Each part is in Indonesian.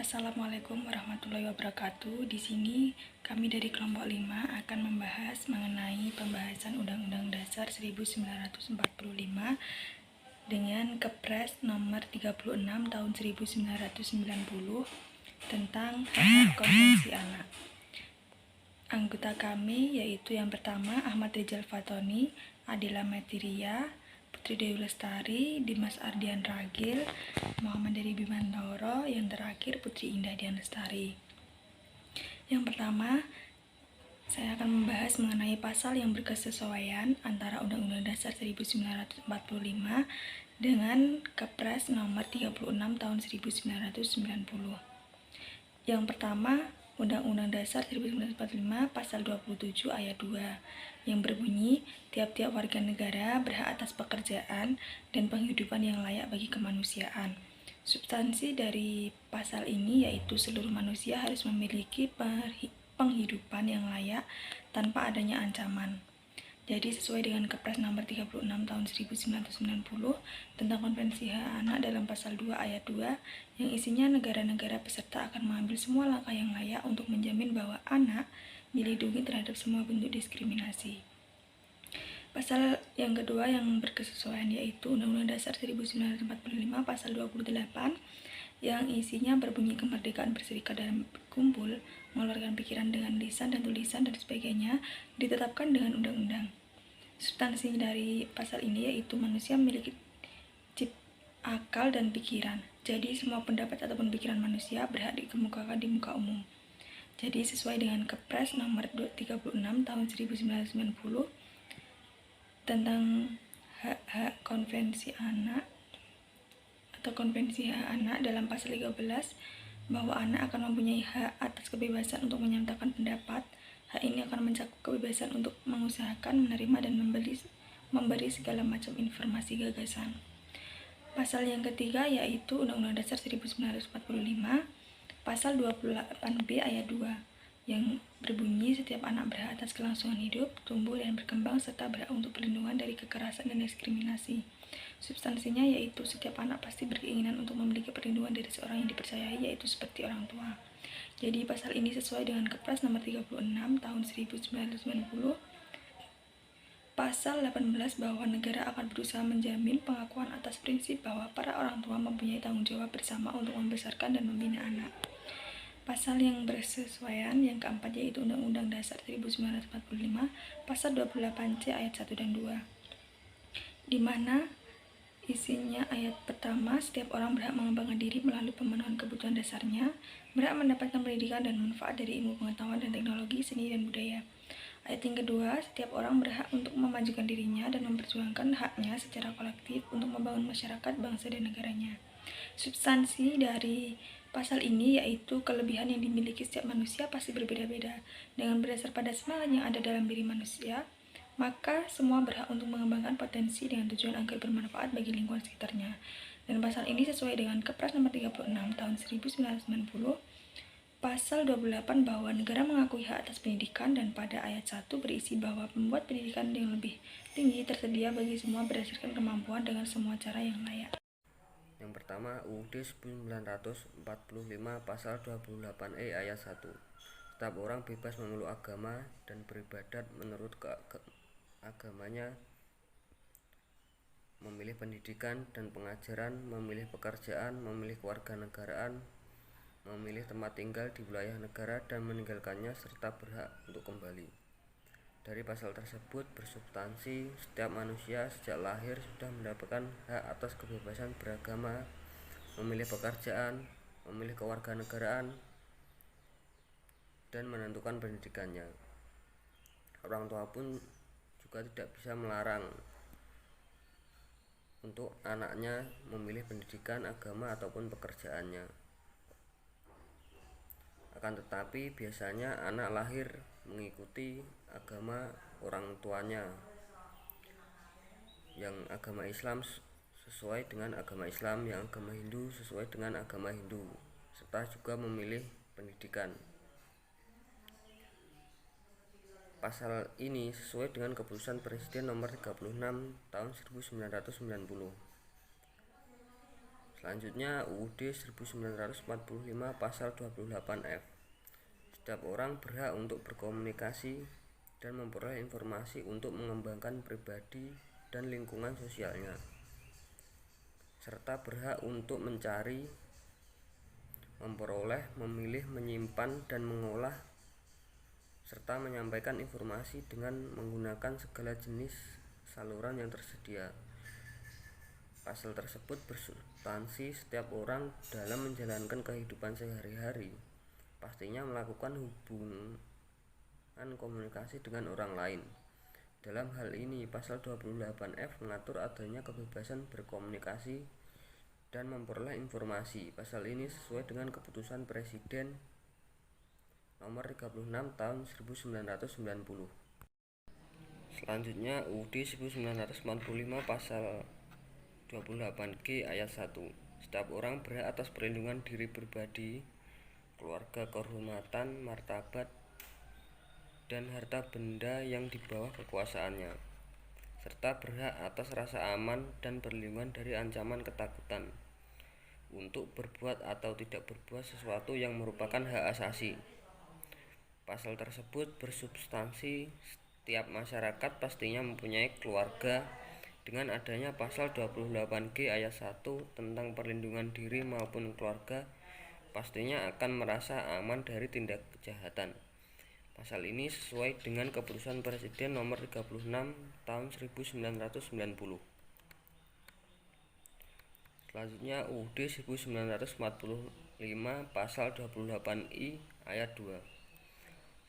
Assalamualaikum warahmatullahi wabarakatuh. Di sini kami dari kelompok 5 akan membahas mengenai pembahasan Undang-Undang Dasar 1945 dengan Kepres nomor 36 tahun 1990 tentang hak konvensi anak. Anggota kami yaitu yang pertama Ahmad Rizal Fatoni, Adela Matiria, Putri Dewi Lestari, Dimas Ardian Ragil, Muhammad Dery Bimantoro, yang terakhir Putri Indah Dian Lestari. Yang pertama, saya akan membahas mengenai pasal yang berkesesuaian antara Undang-Undang Dasar 1945 dengan Kepres nomor 36 tahun 1990. Yang pertama, Undang-Undang Dasar 1945 Pasal 27 Ayat 2 yang berbunyi, tiap-tiap warga negara berhak atas pekerjaan dan penghidupan yang layak bagi kemanusiaan. Substansi dari pasal ini yaitu seluruh manusia harus memiliki penghidupan yang layak tanpa adanya ancaman. Jadi sesuai dengan Kepres nomor 36 tahun 1990 tentang Konvensi Hak Anak dalam pasal 2 ayat 2 yang isinya negara-negara peserta akan mengambil semua langkah yang layak untuk menjamin bahwa anak dilindungi terhadap semua bentuk diskriminasi. Pasal yang kedua yang berkesesuaian yaitu Undang-Undang Dasar 1945 pasal 28 yang isinya berbunyi kemerdekaan berserikat dan berkumpul, mengeluarkan pikiran dengan lisan dan tulisan dan sebagainya ditetapkan dengan undang-undang. Substansi dari pasal ini yaitu manusia memiliki akal dan pikiran. Jadi semua pendapat ataupun pikiran manusia berhak dikemukakan di muka umum. Jadi sesuai dengan Kepres nomor 36 tahun 1990 tentang hak-hak konvensi anak atau konvensi hak anak dalam pasal 13 bahwa anak akan mempunyai hak atas kebebasan untuk menyatakan pendapat. Hak ini akan mencakup kebebasan untuk mengusahakan, menerima, dan memberi segala macam informasi gagasan. Pasal yang ketiga yaitu Undang-Undang Dasar 1945 Pasal 28B ayat 2 yang berbunyi setiap anak berhak atas kelangsungan hidup, tumbuh, dan berkembang serta berhak untuk perlindungan dari kekerasan dan diskriminasi. Substansinya yaitu setiap anak pasti berkeinginan untuk memiliki perlindungan dari seorang yang dipercayai yaitu seperti orang tua. Jadi pasal ini sesuai dengan Kepres nomor 36 tahun 1990 Pasal 18 bahwa negara akan berusaha menjamin pengakuan atas prinsip bahwa para orang tua mempunyai tanggung jawab bersama untuk membesarkan dan membina anak. Pasal yang berkesesuaian yang keempat yaitu Undang-Undang Dasar 1945 Pasal 28C ayat 1 dan 2 di mana isinya ayat pertama, setiap orang berhak mengembangkan diri melalui pemenuhan kebutuhan dasarnya, berhak mendapatkan pendidikan dan manfaat dari ilmu pengetahuan dan teknologi, seni dan budaya. Ayat yang kedua, setiap orang berhak untuk memajukan dirinya dan memperjuangkan haknya secara kolektif untuk membangun masyarakat, bangsa, dan negaranya. Substansi dari pasal ini yaitu kelebihan yang dimiliki setiap manusia pasti berbeda-beda. Dengan berdasar pada semangat yang ada dalam diri manusia, maka semua berhak untuk mengembangkan potensi dengan tujuan agar bermanfaat bagi lingkungan sekitarnya. Dan pasal ini sesuai dengan Kepres nomor 36 tahun 1990 Pasal 28 bahwa negara mengakui hak atas pendidikan dan pada ayat 1 berisi bahwa pembuat pendidikan yang lebih tinggi tersedia bagi semua berdasarkan kemampuan dengan semua cara yang layak. Yang pertama, UUD 1945 Pasal 28E ayat 1. Setiap orang bebas memeluk agama dan beribadat menurut agamanya, memilih pendidikan dan pengajaran, memilih pekerjaan, memilih kewarganegaraan, memilih tempat tinggal di wilayah negara dan meninggalkannya serta berhak untuk kembali. Dari pasal tersebut bersubstansi setiap manusia sejak lahir sudah mendapatkan hak atas kebebasan beragama, memilih pekerjaan, memilih kewarganegaraan, dan menentukan pendidikannya. Orang tua pun juga tidak bisa melarang untuk anaknya memilih pendidikan, agama, ataupun pekerjaannya. Akan tetapi biasanya anak lahir mengikuti agama orang tuanya, yang agama Islam sesuai dengan agama Islam, yang agama Hindu sesuai dengan agama Hindu, serta juga memilih pendidikan. Pasal ini sesuai dengan keputusan Presiden nomor 36 tahun 1990. Selanjutnya UUD 1945 pasal 28F. Setiap orang berhak untuk berkomunikasi dan memperoleh informasi untuk mengembangkan pribadi dan lingkungan sosialnya, serta berhak untuk mencari, memperoleh, memilih, menyimpan, dan mengolah serta menyampaikan informasi dengan menggunakan segala jenis saluran yang tersedia. Pasal tersebut bersubstansi setiap orang dalam menjalankan kehidupan sehari-hari pastinya melakukan hubungan komunikasi dengan orang lain. Dalam hal ini, pasal 28F mengatur adanya kebebasan berkomunikasi dan memperoleh informasi. Pasal ini sesuai dengan keputusan Presiden nomor 36 tahun 1990. Selanjutnya UUD 1945 pasal 28G ayat 1. Setiap orang berhak atas perlindungan diri pribadi, keluarga, kehormatan, martabat, dan harta benda yang di bawah kekuasaannya, serta berhak atas rasa aman dan perlindungan dari ancaman ketakutan untuk berbuat atau tidak berbuat sesuatu yang merupakan hak asasi. Pasal tersebut bersubstansi setiap masyarakat pastinya mempunyai keluarga. Dengan adanya pasal 28G ayat 1 tentang perlindungan diri maupun keluarga, pastinya akan merasa aman dari tindak kejahatan. Pasal ini sesuai dengan keputusan Presiden nomor 36 tahun 1990. Selanjutnya UUD 1945 pasal 28I ayat 2.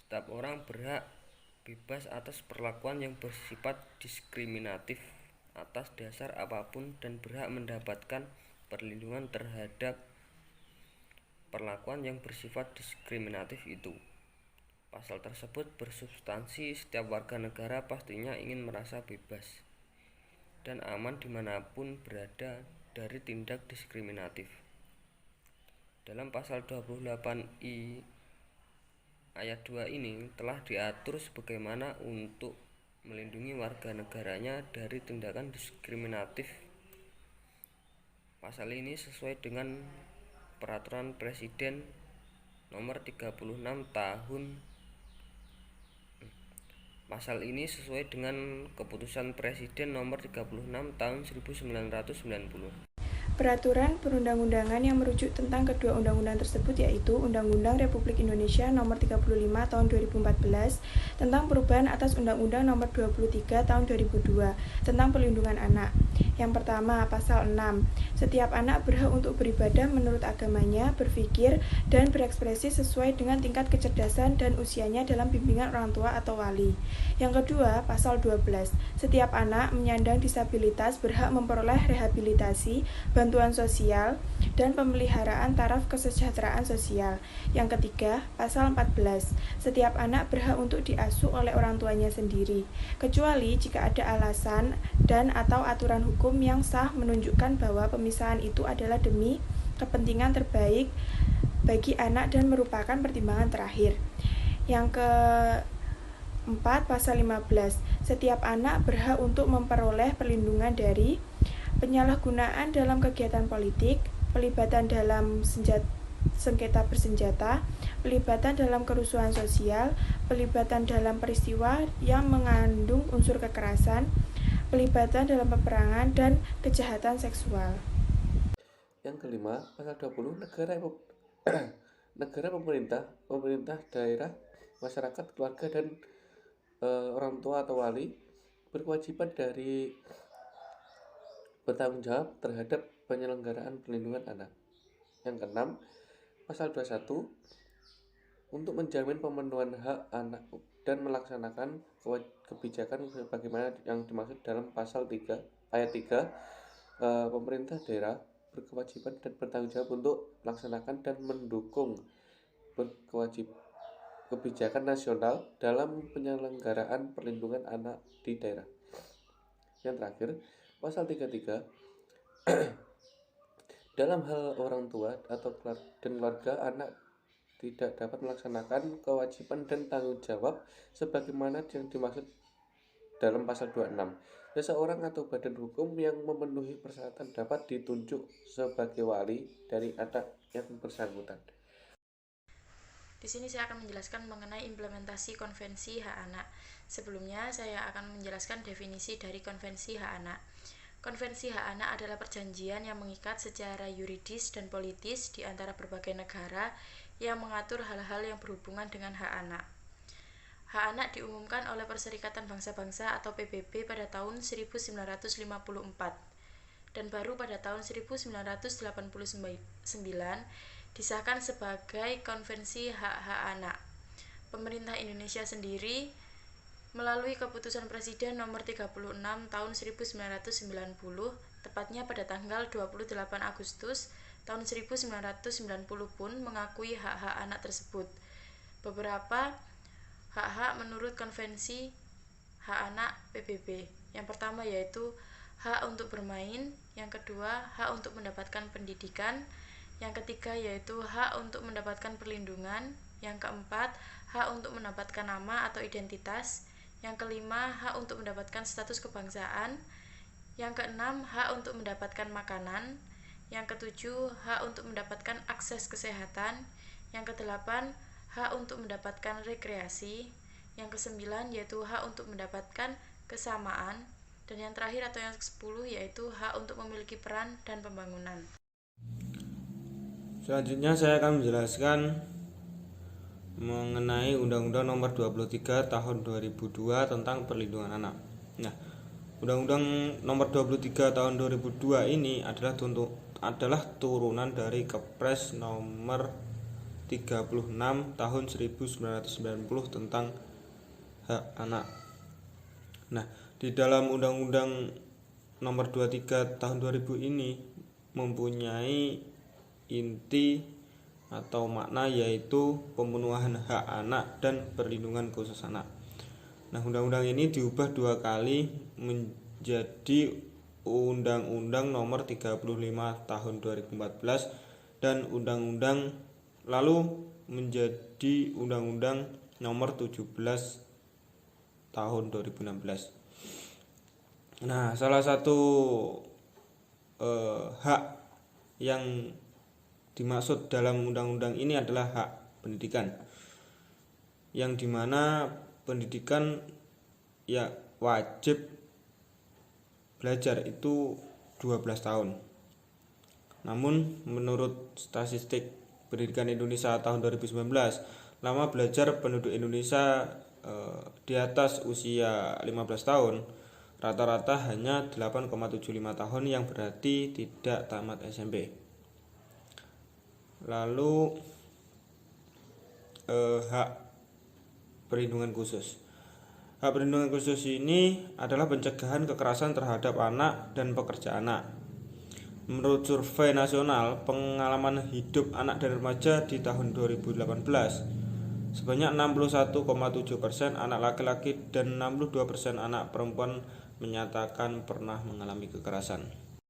Setiap orang berhak bebas atas perlakuan yang bersifat diskriminatif atas dasar apapun dan berhak mendapatkan perlindungan terhadap perlakuan yang bersifat diskriminatif itu. Pasal tersebut bersubstansi setiap warga negara pastinya ingin merasa bebas dan aman dimanapun berada dari tindak diskriminatif. Dalam pasal 28I ayat 2 ini telah diatur sebagaimana untuk melindungi warga negaranya dari tindakan diskriminatif. Pasal ini sesuai dengan Peraturan Presiden nomor 36 tahun Pasal ini sesuai dengan keputusan Presiden nomor 36 tahun 1990. Peraturan perundang-undangan yang merujuk tentang kedua undang-undang tersebut yaitu Undang-Undang Republik Indonesia Nomor 35 Tahun 2014 tentang perubahan atas Undang-Undang Nomor 23 Tahun 2002 tentang perlindungan anak. Yang pertama, pasal 6. Setiap anak berhak untuk beribadah menurut agamanya, berpikir, dan berekspresi sesuai dengan tingkat kecerdasan dan usianya dalam bimbingan orang tua atau wali. Yang kedua, pasal 12. Setiap anak menyandang disabilitas berhak memperoleh rehabilitasi, bantuan sosial, dan pemeliharaan taraf kesejahteraan sosial. Yang ketiga, pasal 14. Setiap anak berhak untuk diasuh oleh orang tuanya sendiri, kecuali jika ada alasan dan atau aturan hukum yang sah menunjukkan bahwa pemisahan itu adalah demi kepentingan terbaik bagi anak dan merupakan pertimbangan terakhir. Yang keempat, pasal 15. Setiap anak berhak untuk memperoleh perlindungan dari penyalahgunaan dalam kegiatan politik, pelibatan dalam sengketa bersenjata, pelibatan dalam kerusuhan sosial, pelibatan dalam peristiwa yang mengandung unsur kekerasan, pelibatan dalam peperangan, dan kejahatan seksual. Yang kelima, pasal 20 negara, pemerintah daerah, masyarakat, keluarga, dan orang tua atau wali berkewajiban dari bertanggung jawab terhadap penyelenggaraan perlindungan anak. Yang keenam, pasal 21 untuk menjamin pemenuhan hak anak dan melaksanakan kebijakan sebagaimana yang dimaksud dalam pasal 3 ayat 3, pemerintah daerah berkewajiban dan bertanggung jawab untuk melaksanakan dan mendukung kebijakan nasional dalam penyelenggaraan perlindungan anak di daerah. Yang terakhir, pasal 33 dalam hal orang tua atau dan keluarga anak tidak dapat melaksanakan kewajiban dan tanggung jawab sebagaimana yang dimaksud dalam pasal 26. Seseorang atau badan hukum yang memenuhi persyaratan dapat ditunjuk sebagai wali dari anak yang bersangkutan. Di sini saya akan menjelaskan mengenai implementasi Konvensi Hak Anak. Sebelumnya, saya akan menjelaskan definisi dari Konvensi Hak Anak. Konvensi Hak Anak adalah perjanjian yang mengikat secara yuridis dan politis di antara berbagai negara yang mengatur hal-hal yang berhubungan dengan hak anak. Hak anak diumumkan oleh Perserikatan Bangsa-Bangsa atau PBB pada tahun 1954 dan baru pada tahun 1989 disahkan sebagai Konvensi Hak-Hak Anak. Pemerintah Indonesia sendiri melalui keputusan Presiden nomor 36 tahun 1990, tepatnya pada tanggal 28 Agustus tahun 1990 pun mengakui hak-hak anak tersebut. Beberapa hak-hak menurut Konvensi Hak Anak PBB. Yang pertama yaitu hak untuk bermain, yang kedua hak untuk mendapatkan pendidikan, yang ketiga yaitu hak untuk mendapatkan perlindungan, yang keempat hak untuk mendapatkan nama atau identitas, yang kelima hak untuk mendapatkan status kebangsaan, yang keenam hak untuk mendapatkan makanan, yang ketujuh hak untuk mendapatkan akses kesehatan, yang kedelapan hak untuk mendapatkan rekreasi, yang kesembilan yaitu hak untuk mendapatkan kesamaan, dan yang terakhir atau yang ke-10 yaitu hak untuk memiliki peran dan pembangunan. Selanjutnya saya akan menjelaskan mengenai Undang-Undang Nomor 23 Tahun 2002 tentang Perlindungan Anak. Nah, Undang-Undang Nomor 23 Tahun 2002 ini adalah turunan dari Kepres Nomor 36 Tahun 1990 tentang hak anak. Nah, di dalam Undang-Undang Nomor 23 Tahun 2000 ini mempunyai inti atau makna yaitu pemenuhan hak anak dan perlindungan khusus anak. Nah, undang-undang ini diubah 2 kali menjadi Undang-Undang Nomor 35 Tahun 2014 dan undang-undang lalu menjadi Undang-Undang Nomor 17 Tahun 2016. Nah, salah satu hak yang dimaksud dalam undang-undang ini adalah hak pendidikan, yang dimana pendidikan ya wajib belajar itu 12 tahun. Namun menurut statistik pendidikan Indonesia tahun 2019, lama belajar penduduk Indonesia di atas usia 15 tahun rata-rata hanya 8,75 tahun, yang berarti tidak tamat SMP. Lalu hak perlindungan khusus. Hak perlindungan khusus ini adalah pencegahan kekerasan terhadap anak dan pekerja anak. Menurut survei nasional pengalaman hidup anak dan remaja di tahun 2018, sebanyak 61,7% anak laki-laki dan 62% anak perempuan menyatakan pernah mengalami kekerasan.